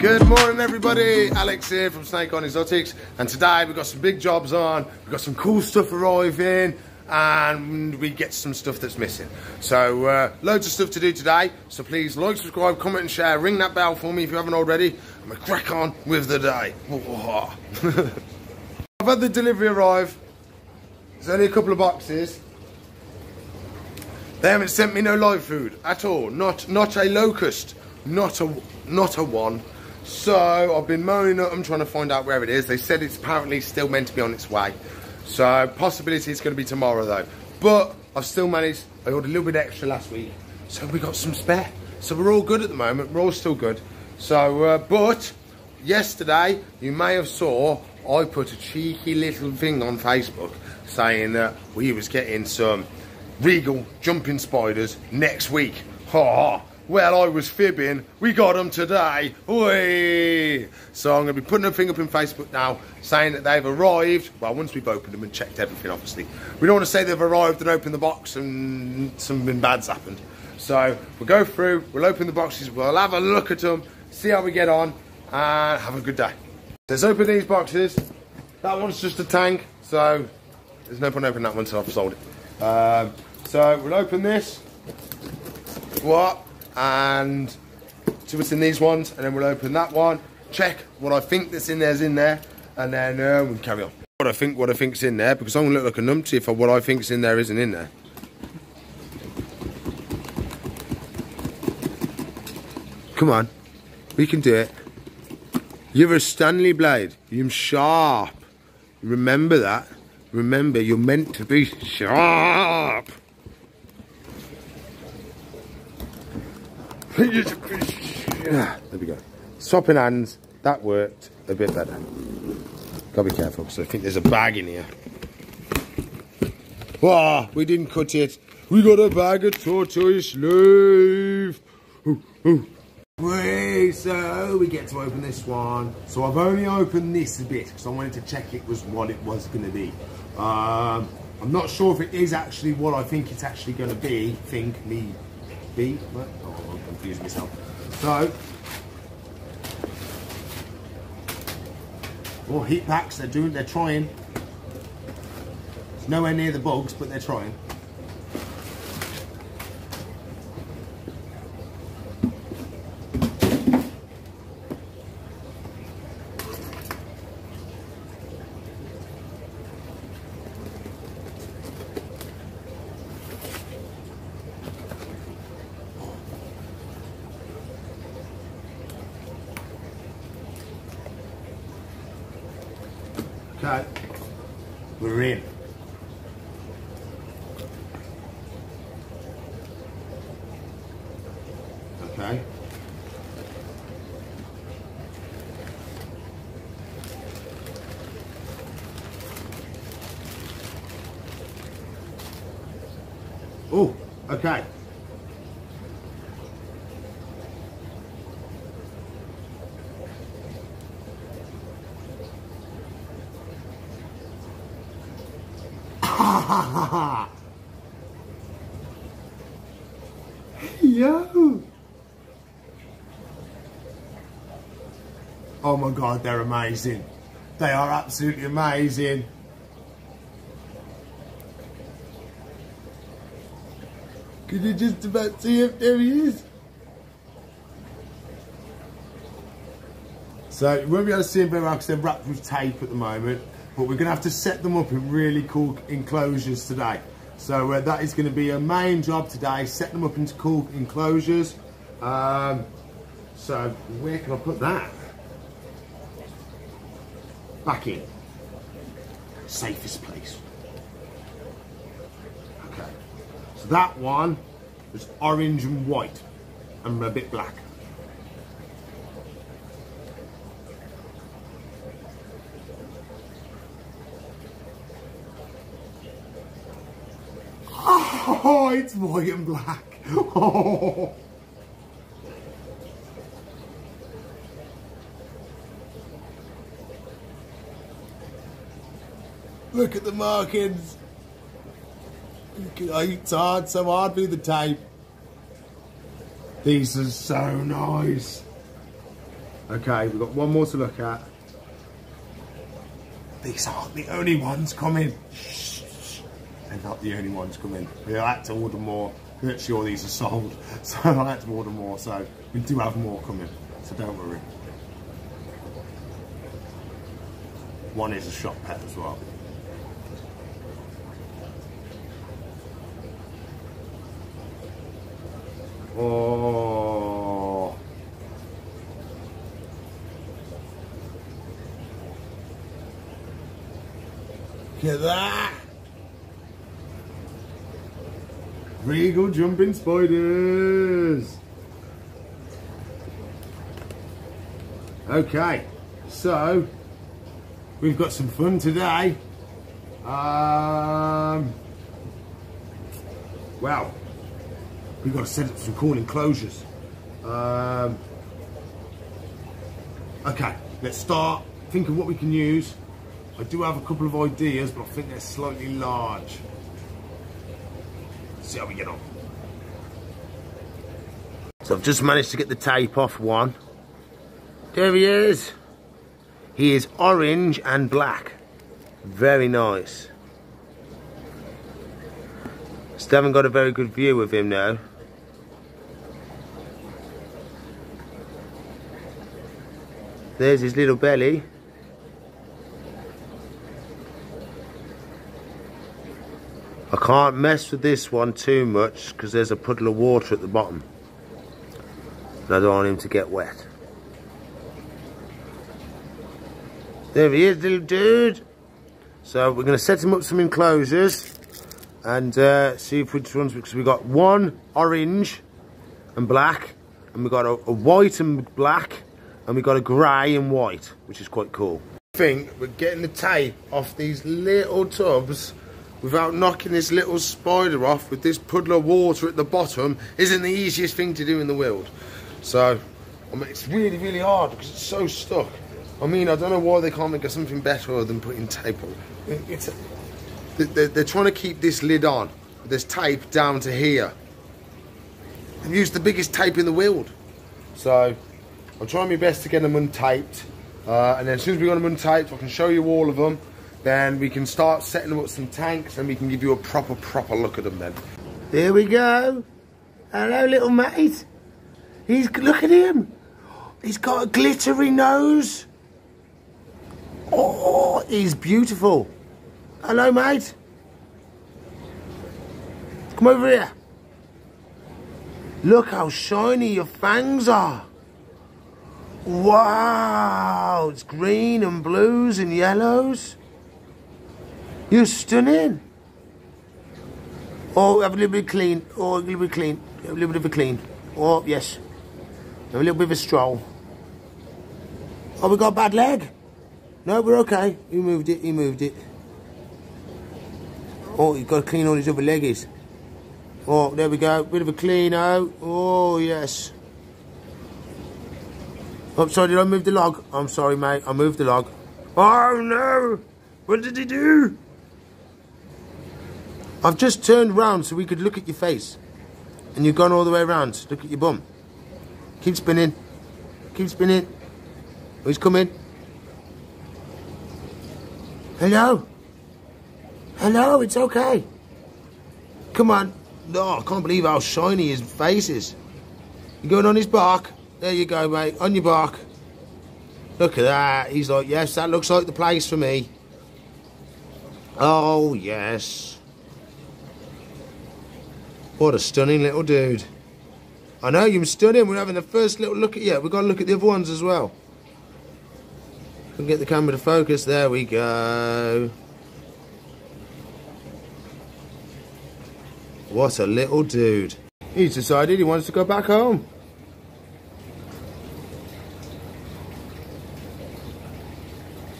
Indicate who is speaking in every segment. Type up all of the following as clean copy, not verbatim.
Speaker 1: Good morning everybody, Alex here from Snake On Exotics, and today we've got some big jobs on, we've got some cool stuff arriving, and we get some stuff that's missing. So loads of stuff to do today, so please like, subscribe, comment and share, ring that bell for me if you haven't already, and we'll crack on with the day. I've had the delivery arrive, there's only a couple of boxes. They haven't sent me no live food at all, not a locust, not a one. So I've been moaning at them trying to find out where it is. They said it's apparently still meant to be on its way. So possibility it's going to be tomorrow though. But I've still managed, I ordered a little bit extra last week. So we got some spare. So we're all good at the moment, we're all still good. So, but yesterday you may have saw I put a cheeky little thing on Facebook saying that we was getting some Regal jumping spiders next week. Ha! Well, I was fibbing. We got them today. Oi! So I'm going to be putting a thing up in Facebook now saying that they've arrived. Well, once we've opened them and checked everything, obviously. We don't want to say they've arrived and opened the box and something bad's happened. So we'll go through, we'll open the boxes, we'll have a look at them, see how we get on, and have a good day. Let's open these boxes. That one's just a tank, so there's no point opening that one until I've sold it. So we'll open this. And see what's in these ones, and then we'll open that one, check what I think that's in there's in there, and then we'll carry on. What I think's in there, because I'm gonna look like a numpty if what I think's in there isn't in there. Come on, we can do it. You're a Stanley blade. You're sharp. Remember that. Remember, you're meant to be sharp. There we go. Swapping hands, that worked a bit better. Gotta be careful because I think there's a bag in here. Ah, we didn't cut it. We got a bag of tortoise leaf. So we get to open this one. So I've only opened this a bit because I wanted to check it was what it was going to be. I'm not sure if it is actually what I think it's actually going to be. What? Oh, I'm confusing myself. So, heat packs. They're trying. It's nowhere near the bugs, but they're trying. Okay, we're in. Okay. Oh, okay. Yo! Oh my god, they're amazing. They are absolutely amazing. Could you just about see if there he is? So you won't be able to see him very well because they're wrapped with tape at the moment. But we're going to have to set them up in really cool enclosures today. So that is going to be a main job today, set them up into cool enclosures. So where can I put that? Back in. Safest place. Okay. So that one was orange and white and a bit black. Oh, it's white and black. Oh. Look at the markings. It's hard, so hard with the tape. These are so nice. Okay, we've got one more to look at. These aren't the only ones coming. Shh. They're not the only ones coming. We had to order more. I'm not sure these are sold, so I had to order more. So we do have more coming, so don't worry. One is a shop pet as well. Oh. Look at that. Regal jumping spiders. Okay, so we've got some fun today. Well, we've got to set up some cool enclosures. Okay, let's start. Think of what we can use. I do have a couple of ideas, but I think they're slightly large. See how we get on. So I've just managed to get the tape off one. There he is. He is orange and black. Very nice. Still haven't got a very good view of him now. There's his little belly. I can't mess with this one too much because there's a puddle of water at the bottom. And I don't want him to get wet. There he is, little dude. So we're going to set him up some enclosures and see if which ones, because we've got one orange and black, and we've got a white and black, and we've got a grey and white, which is quite cool. I think we're getting the tape off these little tubs without knocking this little spider off with this puddle of water at the bottom isn't the easiest thing to do in the world. So, I mean, it's really, really hard because it's so stuck. I mean, I don't know why they can't make something better than putting tape on. They're trying to keep this lid on. There's tape down to here. They've used the biggest tape in the world. So, I'm trying my best to get them untaped. And then as soon as we got them untaped, I can show you all of them. Then we can start setting them up some tanks and we can give you a proper look at them then. There we go. Hello, little mate. Look at him. He's got a glittery nose. Oh, he's beautiful. Hello, mate. Come over here. Look how shiny your fangs are. Wow, it's green and blues and yellows. You're stunning. Oh, have a little bit clean. Oh, a little bit clean. Have a little bit of a clean. Oh, yes. Have a little bit of a stroll. Oh, we got a bad leg. No, we're okay. He moved it. He moved it. Oh, you've got to clean all his other leggies. Oh, there we go. Bit of a clean out. Oh, yes. Oh, sorry, did I move the log? I'm sorry, mate. I moved the log. Oh, no. What did he do? I've just turned round so we could look at your face. And you've gone all the way around. Look at your bum. Keep spinning. Keep spinning. Oh, he's coming. Hello. Hello, it's okay. Come on. No, I can't believe how shiny his face is. You going on his bark? There you go, mate. On your bark. Look at that. He's like, yes, that looks like the place for me. Oh, yes. What a stunning little dude. I know, you're stunning. We're having the first little look at you. We've got to look at the other ones as well. We can get the camera to focus. There we go. What a little dude. He's decided he wants to go back home.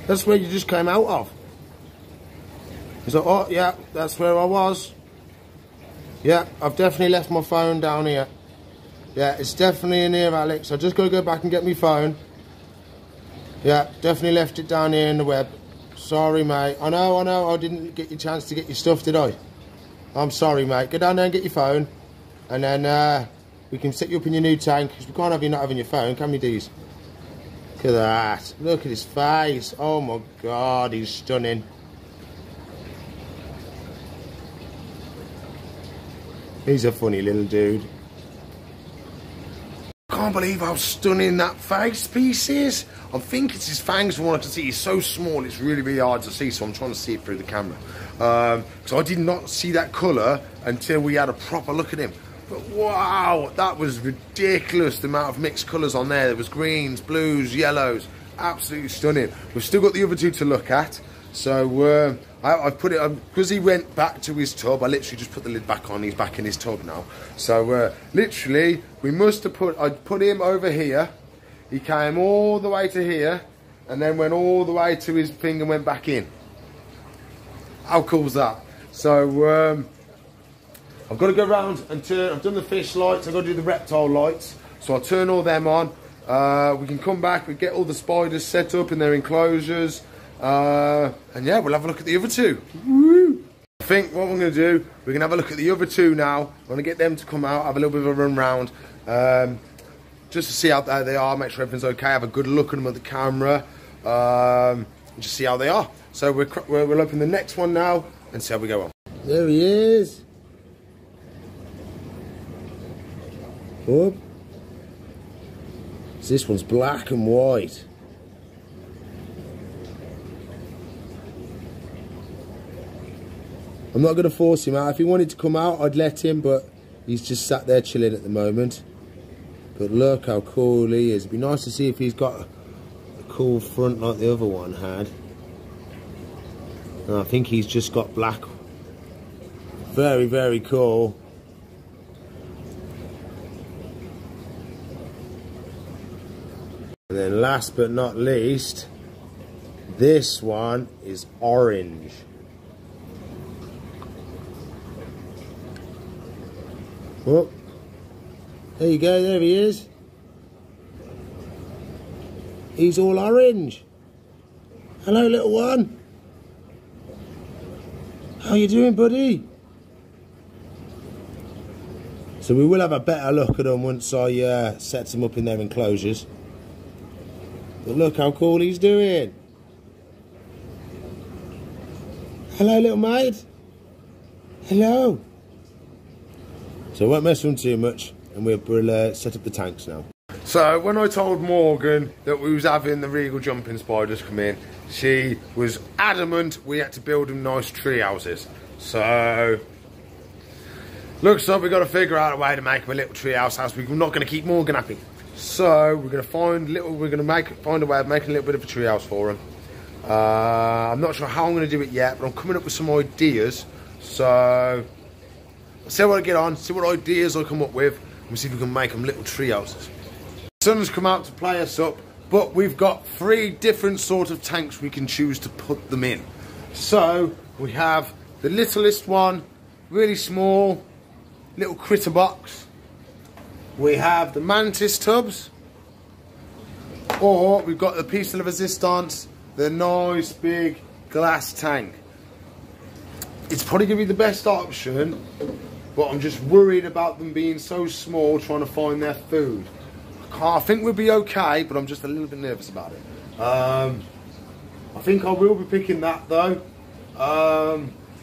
Speaker 1: That's where you just came out of. He's like, oh, yeah, that's where I was. Yeah, I've definitely left my phone down here. Yeah, it's definitely in here, Alex. I just got to go back and get my phone. Yeah, definitely left it down here in the web. Sorry, mate. I know, I didn't get your chance to get your stuff, did I? I'm sorry, mate. Go down there and get your phone. And then we can set you up in your new tank. Because we can't have you not having your phone, can we, Dees? Look at that. Look at his face. Oh my God, he's stunning. He's a funny little dude. I can't believe how stunning that face piece is. I think it's his fangs from what I can see. He's so small, it's really, really hard to see, so I'm trying to see it through the camera. So I did not see that colour until we had a proper look at him. But wow, that was ridiculous, the amount of mixed colours on there. There was greens, blues, yellows, absolutely stunning. We've still got the other two to look at. So I've put it, because he went back to his tub, I literally just put the lid back on. He's back in his tub now. So literally, we must have I put him over here. He came all the way to here, and then went all the way to his thing and went back in. How cool is that? So I've got to go around and turn. I've done the fish lights. I've got to do the reptile lights. So I'll turn all them on. We can come back. We get all the spiders set up in their enclosures. And yeah, we'll have a look at the other two. Woo! I think what we're going to do, we're going to have a look at the other two now. I'm going to get them to come out, have a little bit of a run round, just to see how they are, make sure everything's okay, have a good look at them at the camera, and just see how they are. So we'll open the next one now and see how we go on. There he is. Oh. So this one's black and white. I'm not going to force him out. If he wanted to come out, I'd let him, but he's just sat there chilling at the moment. But look how cool he is. It'd be nice to see if he's got a cool front like the other one had. And I think he's just got black. Very, very cool. And then last but not least, this one is orange. Oh, there you go, there he is. He's all orange. Hello, little one. How you doing, buddy? So we will have a better look at them once I set them up in their enclosures. But look how cool he's doing. Hello, little mate. Hello. So I won't mess with them too much, and we'll set up the tanks now. So when I told Morgan that we was having the Regal jumping spiders come in, she was adamant we had to build them nice tree houses. So looks like we've got to figure out a way to make them a little tree house. We're not going to keep Morgan happy. So we're going to find a way of making a little bit of a tree house for him. I'm not sure how I'm going to do it yet, but I'm coming up with some ideas. So see what I get on, see what ideas I come up with, and we'll see if we can make them little tree houses. The sun's come out to play us up, but we've got 3 different sort of tanks we can choose to put them in. So we have the littlest one, really small, little critter box. We have the mantis tubs, or we've got the piece de resistance, the nice big glass tank. It's probably going to be the best option, but I'm just worried about them being so small trying to find their food. I think we'll be okay, but I'm just a little bit nervous about it. I think I will be picking that though,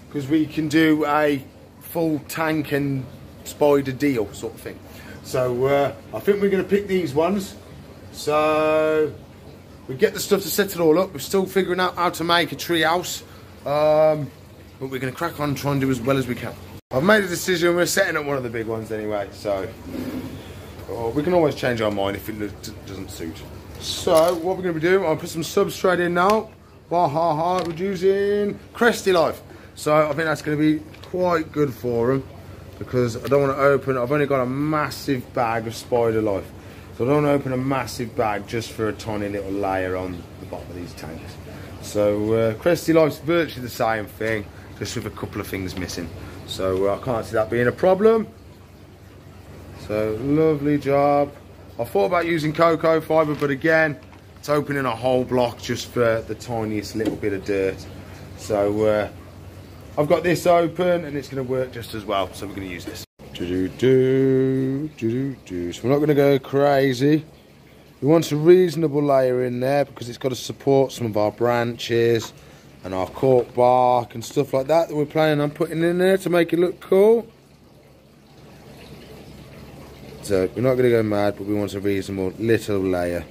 Speaker 1: because we can do a full tank and spider deal sort of thing. So I think we're going to pick these ones. So we get the stuff to set it all up. We're still figuring out how to make a tree house, but we're going to crack on and try and do as well as we can. I've made a decision. We're setting up one of the big ones anyway, so we can always change our mind if it doesn't suit. So what we're going to be doing, I'll put some substrate in now. We're using Cresty Life. So I think that's going to be quite good for them, because I don't want to open, I've only got a massive bag of Spider Life. So I don't want to open a massive bag just for a tiny little layer on the bottom of these tanks. So Cresty Life's virtually the same thing, just with a couple of things missing. So I can't see that being a problem. So lovely job. I thought about using cocoa fibre, but again, it's opening a whole block just for the tiniest little bit of dirt. So I've got this open and it's going to work just as well. So we're going to use this. So we're not going to go crazy. We want a reasonable layer in there because it's got to support some of our branches and our cork bark and stuff like that we're planning on putting in there to make it look cool. So we're not going to go mad, but we want a reasonable little layer.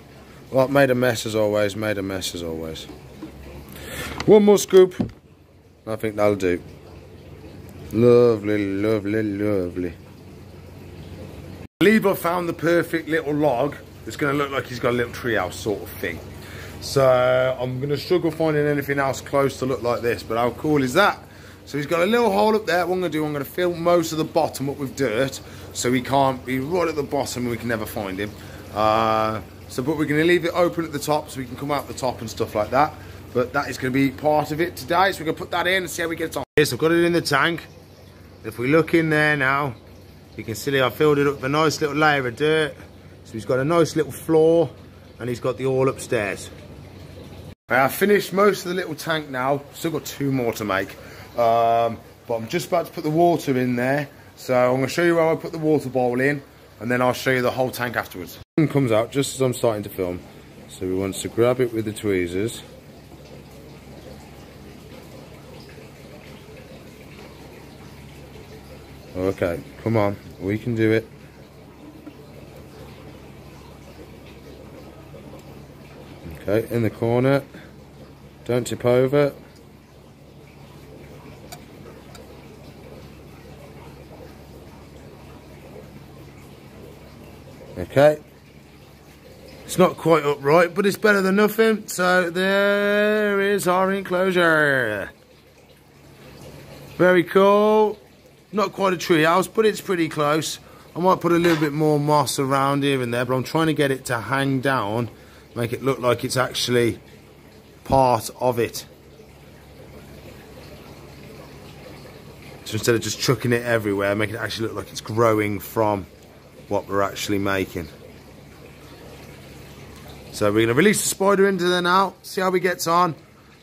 Speaker 1: Well, made a mess as always, made a mess as always. One more scoop. I think that'll do. Lovely, lovely, lovely. I believe I found the perfect little log. It's going to look like he's got a little treehouse sort of thing. So I'm going to struggle finding anything else close to look like this, but how cool is that? So he's got a little hole up there. What I'm going to do, I'm going to fill most of the bottom up with dirt, so he can't be right at the bottom and we can never find him. But we're going to leave it open at the top so we can come out the top and stuff like that. But that is going to be part of it today, so we're going to put that in and see how we get on. Yes, I've got it in the tank. If we look in there now, you can see I filled it up with a nice little layer of dirt. So he's got a nice little floor and he's got the all upstairs. I've finished most of the little tank now. Still got 2 more to make. But I'm just about to put the water in there. So I'm going to show you how I put the water bowl in, and then I'll show you the whole tank afterwards. It comes out just as I'm starting to film. So we want to grab it with the tweezers. Okay, come on, we can do it. Okay, in the corner. Don't tip over. Okay. It's not quite upright, but it's better than nothing. So there is our enclosure. Very cool. Not quite a tree house, but it's pretty close. I might put a little bit more moss around here and there, but I'm trying to get it to hang down, make it look like it's actually part of it. So instead of just chucking it everywhere, make it actually look like it's growing from what we're actually making. So we're going to release the spider into there now, see how he gets on.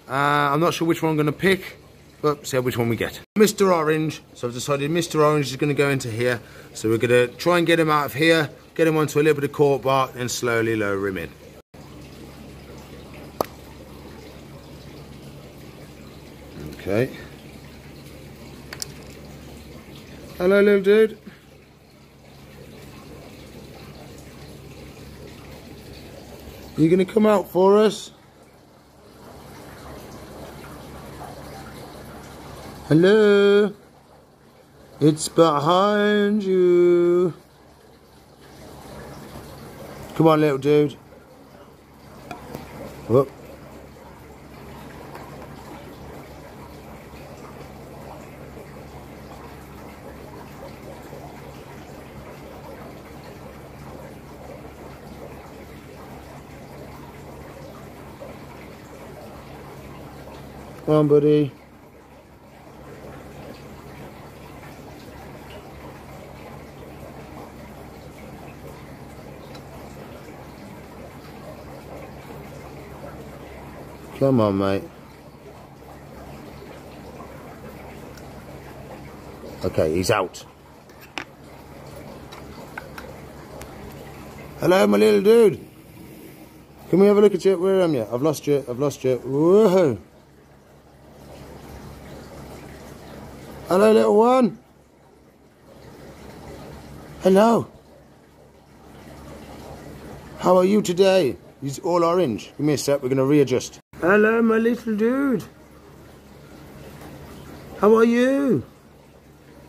Speaker 1: I'm not sure which one I'm going to pick, but see which one we get. Mr. Orange, so I've decided Mr. Orange is going to go into here. So we're going to try and get him out of here, get him onto a little bit of cork bark, and slowly lower him in. Okay. Hello, little dude. You going to come out for us? Hello? It's behind you. Come on, little dude. Whoop. Come on, buddy. Come on, mate. Okay, he's out. Hello, my little dude. Can we have a look at you? Where am you? I've lost you. I've lost you. Whoa. Hello, little one. Hello. How are you today? He's all orange. Give me a sec, we're going to readjust. Hello, my little dude. How are you?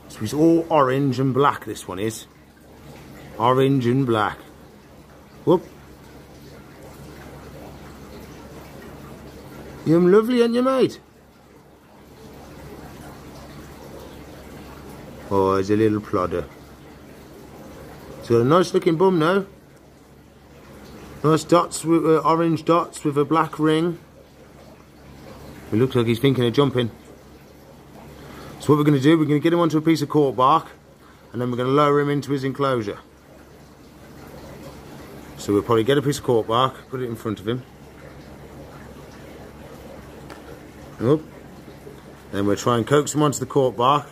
Speaker 1: So he's all orange and black, this one is. Orange and black. Whoop. You're lovely, ain't you, mate? Oh, he's a little plodder. He's got a nice looking bum now. Nice dots, with orange dots with a black ring. It looks like he's thinking of jumping. So what we're going to do, we're going to get him onto a piece of cork bark, and then we're going to lower him into his enclosure. So we'll probably get a piece of cork bark, put it in front of him. Up. Then we'll try and coax him onto the cork bark.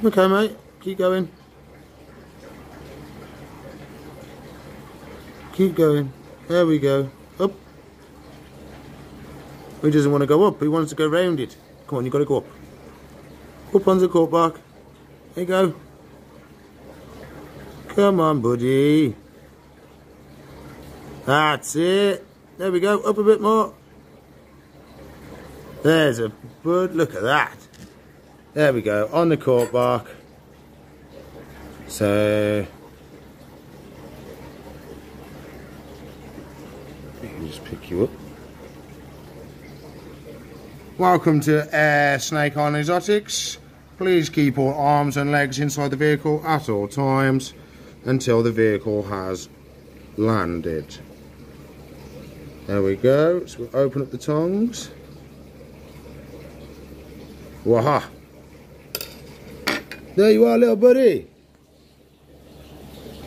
Speaker 1: Okay, mate. keep going. Keep going. There we go. Up. He doesn't want to go up. He wants to go round it. Come on, you've got to go up. Up onto the cork bark. There you go. Come on, buddy. That's it. There we go. Up a bit more. There's a bud. Look at that. There we go. On the cork bark. So... just pick you up. Welcome to Air Snake Island Exotics. Please keep all arms and legs inside the vehicle at all times until the vehicle has landed. There we go. So we'll open up the tongs. Waha! There you are, little buddy.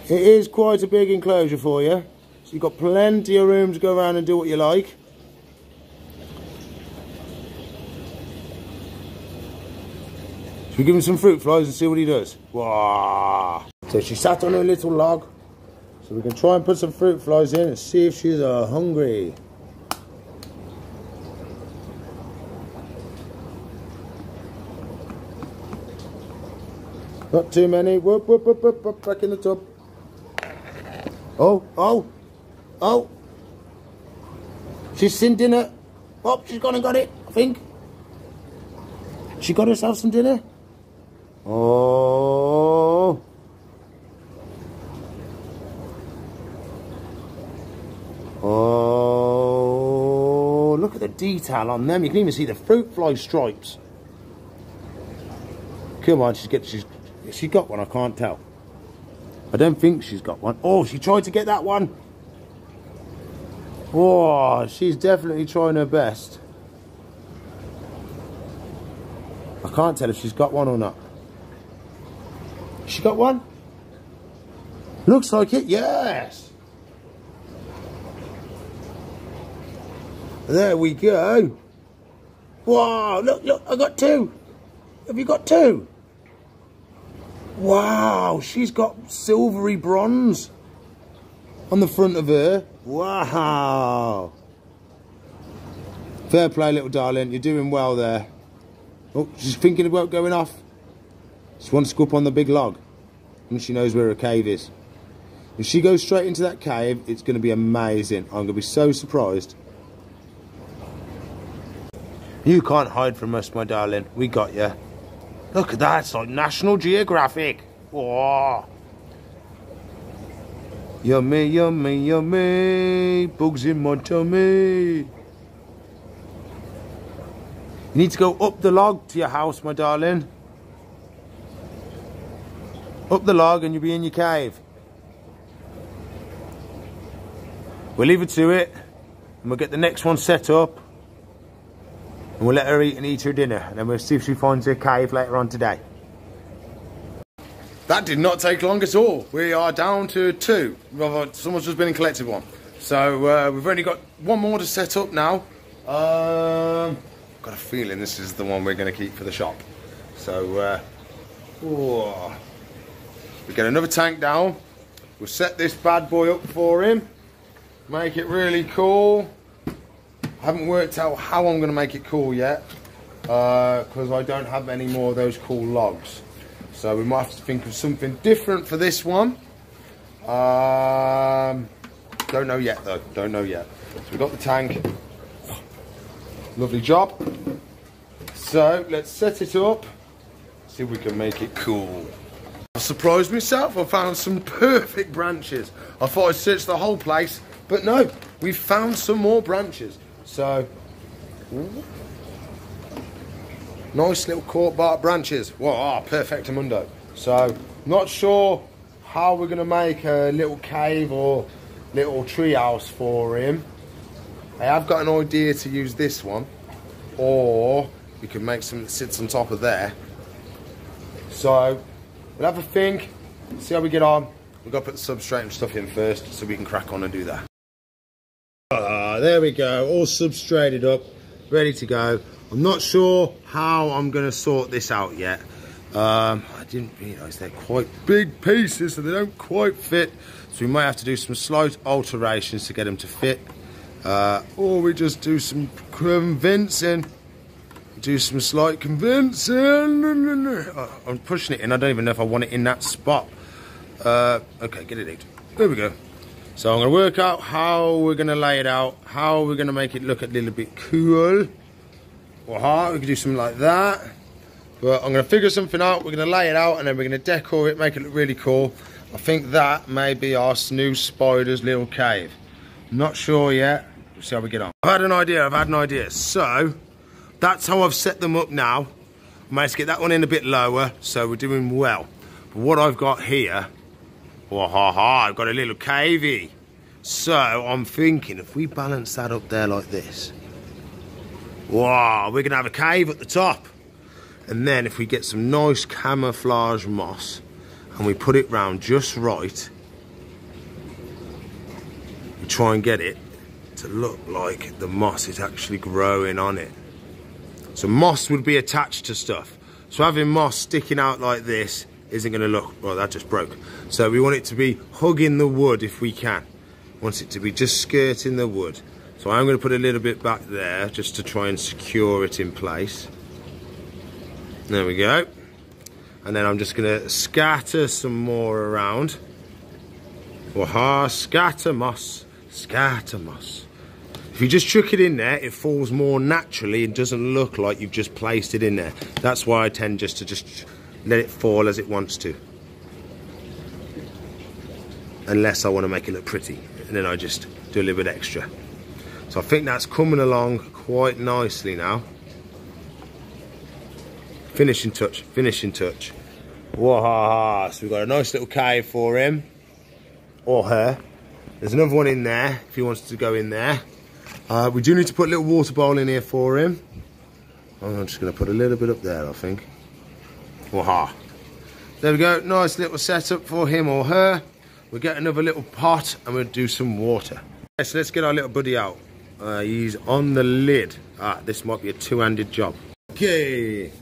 Speaker 1: It is quite a big enclosure for you. So you've got plenty of room to go around and do what you like. Should we give him some fruit flies and see what he does? Wow. So she sat on her little log. So we can try and put some fruit flies in and see if she's hungry. Not too many. Whoop, whoop, whoop, whoop, whoop, back in the tub. Oh, oh. Oh, she's seen dinner. Oh, she's gone and got it, I think. She got herself some dinner. Oh. Oh, look at the detail on them. You can even see the fruit fly stripes. Come on, she got one, I can't tell. I don't think she's got one. Oh, she tried to get that one. Oh, she's definitely trying her best. I can't tell if she's got one or not. She got one? Looks like it, yes. There we go. Wow, look, look, I got two. Have you got two? Wow, she's got silvery bronze on the front of her. Wow. Fair play, little darling. You're doing well there. Oh, she's thinking about going off. She wants to go up on the big log. And she knows where her cave is. If she goes straight into that cave, it's going to be amazing. I'm going to be so surprised. You can't hide from us, my darling. We got you. Look at that. It's like National Geographic. Whoa. Yummy, yummy, yummy, bugs in my tummy. You need to go up the log to your house, my darling. Up the log and you'll be in your cave. We'll leave her to it and we'll get the next one set up and we'll let her eat and eat her dinner and then we'll see if she finds her cave later on today. That did not take long at all. We are down to two. Someone's just been and collected one. So we've only got one more to set up now. Got a feeling this is the one we're going to keep for the shop. So we get another tank down. We'll set this bad boy up for him. Make it really cool. I haven't worked out how I'm going to make it cool yet. Because I don't have any more of those cool logs. So we might have to think of something different for this one. Don't know yet though, don't know yet. So we've got the tank. Lovely job. So let's set it up. See if we can make it cool. I surprised myself, I found some perfect branches. I thought I'd search the whole place, but no, we found some more branches. So, nice little cork bark branches. Wow, perfectamundo. So, not sure how we're going to make a little cave or little tree house for him. I have got an idea to use this one, or we could make something that sits on top of there. So, we'll have a think, see how we get on. We've got to put the substrate and stuff in first so we can crack on and do that. There we go, all substrated up, ready to go. I'm not sure how I'm going to sort this out yet. I didn't realise they're quite big pieces, so they don't quite fit. So we might have to do some slight alterations to get them to fit. Or we just do some convincing. Do some slight convincing. I'm pushing it in. I don't even know if I want it in that spot. Okay, get it out. There we go. So I'm going to work out how we're going to lay it out, how we're going to make it look a little bit cool. Or hard. We could do something like that. But I'm going to figure something out. We're going to lay it out and then we're going to decor it, make it look really cool. I think that may be our new spider's little cave. Not sure yet. We'll see how we get on. I've had an idea. So that's how I've set them up now. I managed to get that one in a bit lower, so we're doing well. But what I've got here, I've got a little cavey. So I'm thinking if we balance that up there like this, wow, we're gonna have a cave at the top. And then if we get some nice camouflage moss and we put it round just right, we try and get it to look like the moss is actually growing on it. So moss would be attached to stuff. So having moss sticking out like this isn't going to look, well, that just broke. So we want it to be hugging the wood if we can. Want it to be just skirting the wood. So I'm going to put a little bit back there just to try and secure it in place. There we go. And then I'm just going to scatter some more around. Scatter moss, scatter moss. If you just chuck it in there, it falls more naturally and doesn't look like you've just placed it in there. That's why I tend just to let it fall as it wants to. Unless I want to make it look pretty. And then I just do a little bit extra. So I think that's coming along quite nicely now. Finishing touch, finishing touch. Whoa, so we've got a nice little cave for him. Or her. There's another one in there, if he wants to go in there. We do need to put a little water bowl in here for him. I'm just going to put a little bit up there, I think. Waha. There we go, nice little setup for him or her. We'll get another little pot and we'll do some water. So let's get our little buddy out. He's on the lid. This might be a two-handed job. Okay.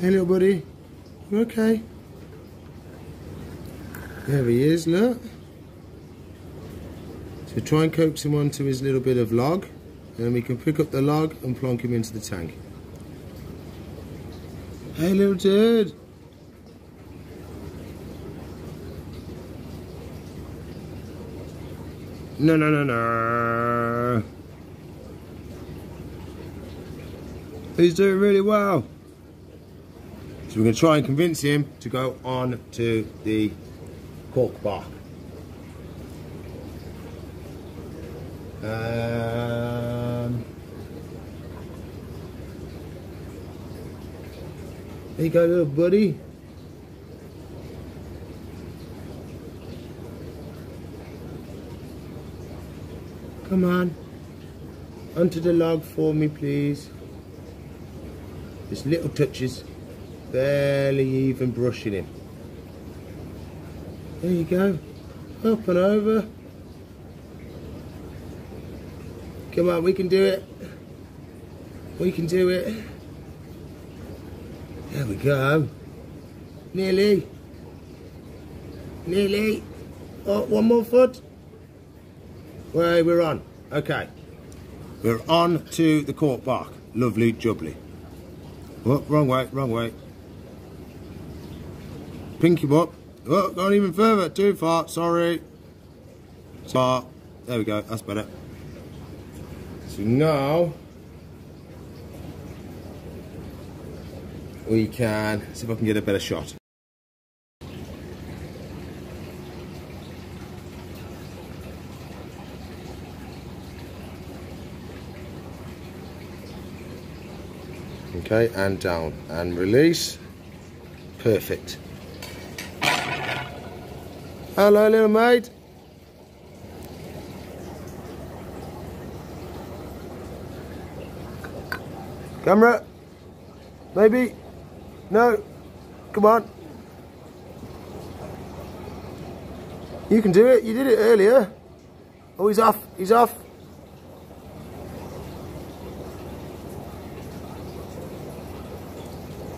Speaker 1: Hey little buddy, you okay? There he is, look. So try and coax him onto his little bit of log, and then we can pick up the log and plonk him into the tank. Hey little dude. No, no, no, no. He's doing really well. So we're going to try and convince him to go on to the cork bark. There you go, little buddy. Come on. Onto the log for me, please. Just little touches. Barely even brushing him. There you go. Up and over. Come on, we can do it. We can do it. There we go. Nearly. Nearly. Oh, one more foot. Well, we're on. Okay. We're on to the cork bark. Lovely jubbly. Oh, wrong way, wrong way. Pink him up. Oh, gone even further. Too far. Sorry. So, there we go. That's better. So now we can see if I can get a better shot. Okay, and down and release. Perfect. Hello, little mate. Camera? Maybe? No? Come on. You can do it. You did it earlier. Oh, he's off. He's off.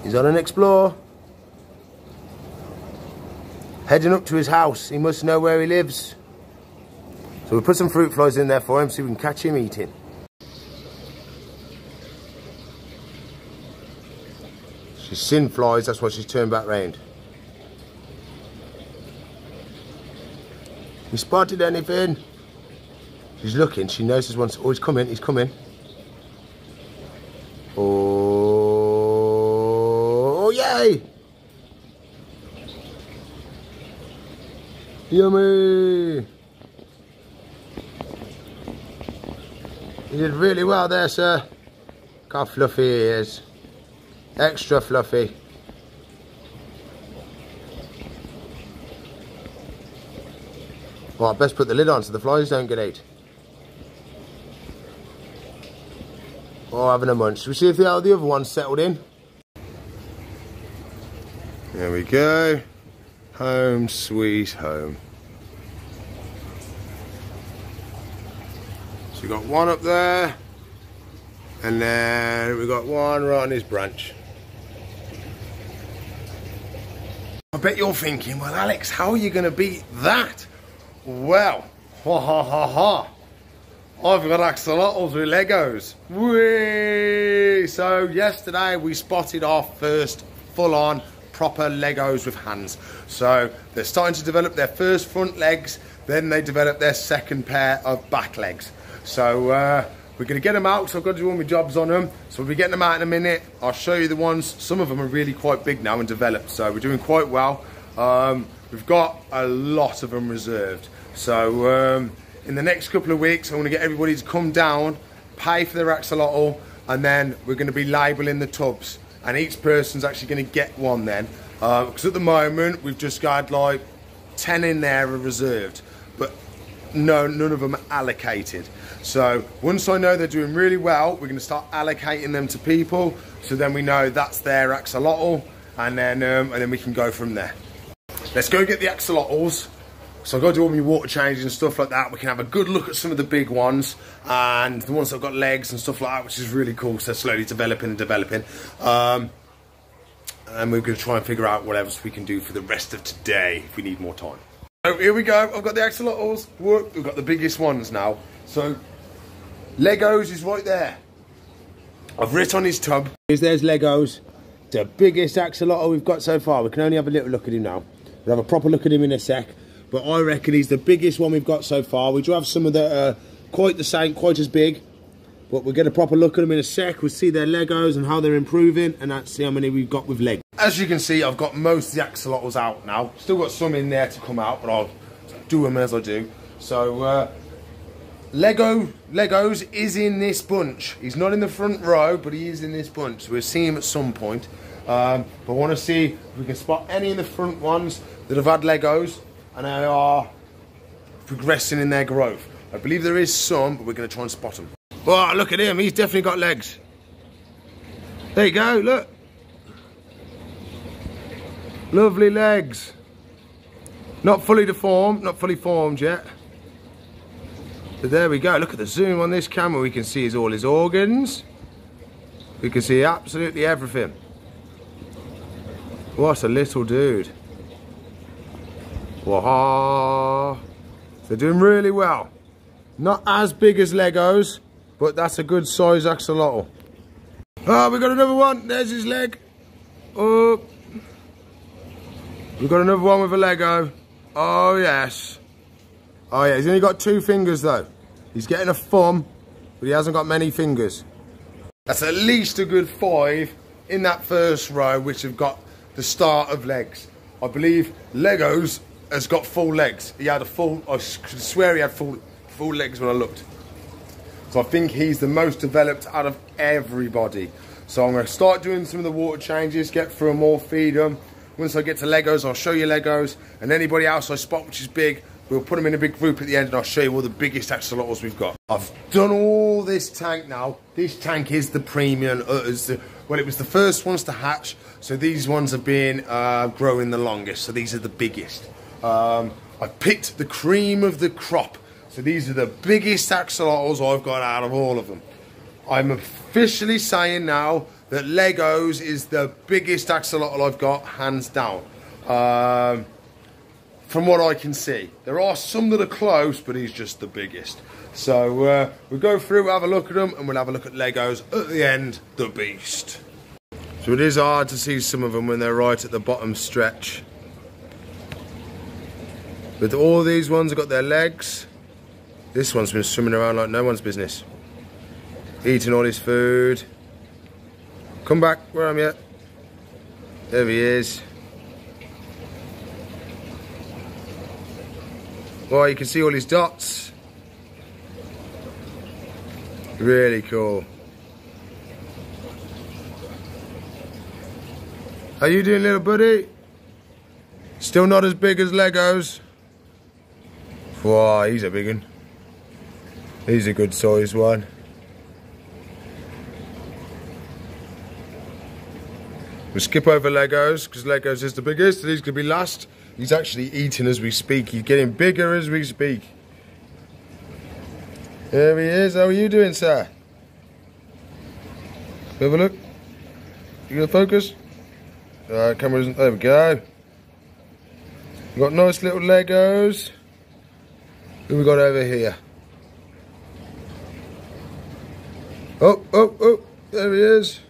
Speaker 1: He's on an explore. Heading up to his house. He must know where he lives. So we'll put some fruit flies in there for him so we can catch him eating. She's seen flies, that's why she's turned back round. You spotted anything? She's looking, she knows there's one. Oh, he's coming, he's coming. Oh, yay! Yummy! You did really well there, sir. Look how fluffy he is. Extra fluffy. Right, best put the lid on so the flies don't get out. Oh, having a munch. Shall we see if the other one's settled in? There we go. Home sweet home. So we got one up there, and then we got one right on his branch. I bet you're thinking, well, Alex, how are you going to beat that? Well, ha ha ha ha. I've got axolotls with Legos. Whee! So yesterday we spotted our first full-on proper Legos with hands. So they're starting to develop their first front legs, then they develop their second pair of back legs. So we're going to get them out, so I've got to do all my jobs on them. So we'll be getting them out in a minute. I'll show you the ones. Some of them are really quite big now and developed, so we're doing quite well. We've got a lot of them reserved. So in the next couple of weeks, I want to get everybody to come down, pay for their axolotl, and then we're going to be labelling the tubs. And each person's actually going to get one then. Because at the moment, we've just got like 10 in there are reserved. But no, none of them are allocated. So once I know they're doing really well, we're going to start allocating them to people. So then we know that's their axolotl. And then we can go from there. Let's go get the axolotls. So I've got to do all my water changes and stuff like that. We can have a good look at some of the big ones and the ones that have got legs and stuff like that, which is really cool. So they're slowly developing and developing. And we're going to try and figure out what else we can do for the rest of today if we need more time. So here we go. I've got the axolotls. We've got the biggest ones now. So Legos is right there. I've written on his tub. There's Legos. The biggest axolotl we've got so far. We can only have a little look at him now. We'll have a proper look at him in a sec. But I reckon he's the biggest one we've got so far. We do have some that are quite the same, quite as big. But we'll get a proper look at them in a sec. We'll see their Legos and how they're improving. And that's see how many we've got with legs. As you can see, I've got most of the axolotls out now. Still got some in there to come out, but I'll do them as I do. So, Legos is in this bunch. He's not in the front row, but he is in this bunch. So we'll see him at some point. But I want to see if we can spot any of the front ones that have had Legos and they are progressing in their growth. I believe there is some, but we're going to try and spot them. Oh, look at him. He's definitely got legs. There you go, look. Lovely legs. Not fully deformed, not fully formed yet. But there we go. Look at the zoom on this camera. We can see all his organs. We can see absolutely everything. What a little dude. Wow. They're doing really well. Not as big as Legos, but that's a good size axolotl. Oh, we got another one. There's his leg. Oh. We've got another one with a Lego. Oh, yes. Oh, yeah. He's only got 2 fingers, though. He's getting a thumb, but he hasn't got many fingers. That's at least a good 5 in that first row, which have got the start of legs. I believe Legos has got full legs. He had a full, I could swear he had full legs when I looked. So I think he's the most developed out of everybody. So I'm going to start doing some of the water changes, get through them all, feed them. Once I get to Legos, I'll show you Legos. And anybody else I spot which is big, we'll put them in a big group at the end and I'll show you all the biggest axolotls we've got. I've done all this tank now. This tank is the premium. Well, it was the first ones to hatch. So these ones have been growing the longest. So these are the biggest. I I picked the cream of the crop. So these are the biggest axolotls I've got out of all of them. I'm officially saying now that Legos is the biggest axolotl I've got, hands down. From what I can see. There are some that are close, but he's just the biggest. So we'll go through, have a look at them, and we'll have a look at Legos at the end, the beast. So it is hard to see some of them when they're right at the bottom stretch. But all these ones have got their legs. This one's been swimming around like no one's business. Eating all his food. Come back, where am I? There he is. Oh, you can see all his dots. Really cool. How you doing, little buddy? Still not as big as Legos. Wow, he's a big one. He's a good sized one. We'll skip over Legos because Legos is the biggest and he's going to be last. He's actually eating as we speak. He's getting bigger as we speak. There he is. How are you doing, sir? Have a look. You gonna focus? Camera isn't. There we go. We've got nice little Legos. Who we got over here? Oh, oh, oh. There he is.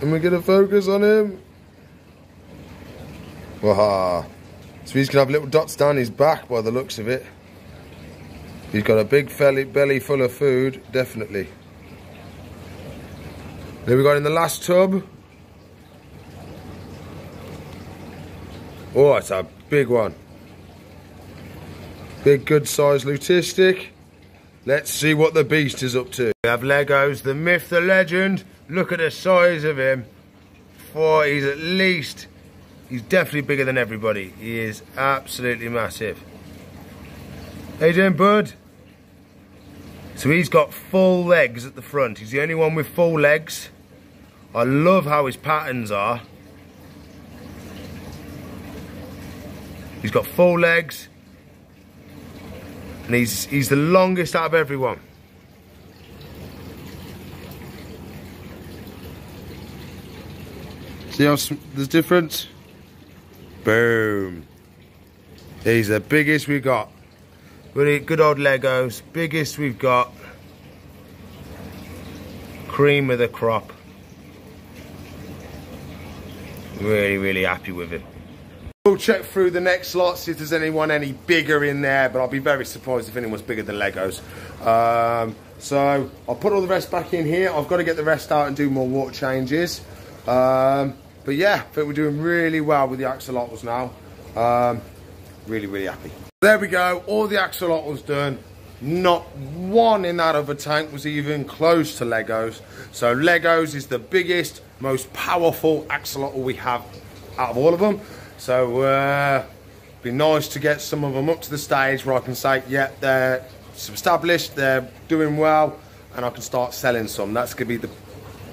Speaker 1: And we're gonna focus on him. Wow. So he's gonna have little dots down his back by the looks of it. He's got a big belly full of food, definitely. Then we got in the last tub. Oh, it's a big one. Big, good sized lutistic. Let's see what the beast is up to. We have Legos, the myth, the legend. Look at the size of him. Oh, he's definitely bigger than everybody. He is absolutely massive. How you doing, bud? So he's got full legs at the front. He's the only one with full legs. I love how his patterns are. He's got full legs. And he's the longest out of everyone. See how there's difference? Boom. He's the biggest we've got. Good old Legos. Biggest we've got. Cream of the crop. Really, really happy with it. We'll check through the next lot, see if there's anyone any bigger in there, but I'll be very surprised if anyone's bigger than Legos. So I'll put all the rest back in here. I've got to get the rest out and do more water changes. But yeah, I think we're doing really well with the axolotls now. Really, really happy. There we go, all the axolotls done. Not one in that other tank was even close to Legos. So Legos is the biggest, most powerful axolotl we have out of all of them. So it'd be nice to get some of them up to the stage where I can say, yeah, they're established, they're doing well, and I can start selling some. That's going to be the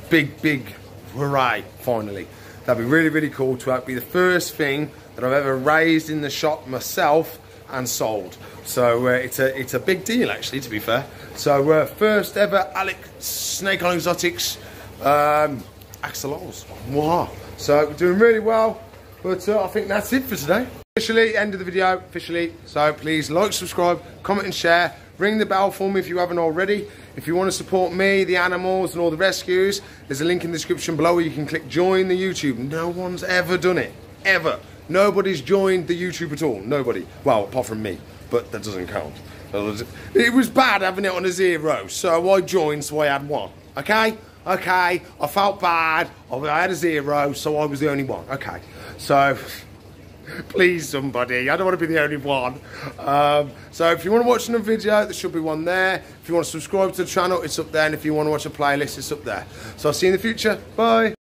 Speaker 1: big, big hooray, finally. That'd be really, really cool to be the first thing that I've ever raised in the shop myself and sold. So it's a big deal, actually, to be fair. So first ever Alex Snake on Exotics axolotls. Wow. So we're doing really well, but I think that's it for today. Officially, end of the video, officially. So please like, subscribe, comment and share. Ring the bell for me if you haven't already. If you want to support me, the animals and all the rescues, there's a link in the description below where you can click join the YouTube. No one's ever done it, ever. Nobody's joined the YouTube at all, nobody. Well, apart from me, but that doesn't count. It was bad having it on a 0, so I joined so I had 1, okay? Okay, I felt bad, I had a 0, so I was the only one, okay. So, please somebody, I don't want to be the only one. So if you want to watch another video, there should be one there. If you want to subscribe to the channel, it's up there. And if you want to watch a playlist, it's up there. So I'll see you in the future. Bye.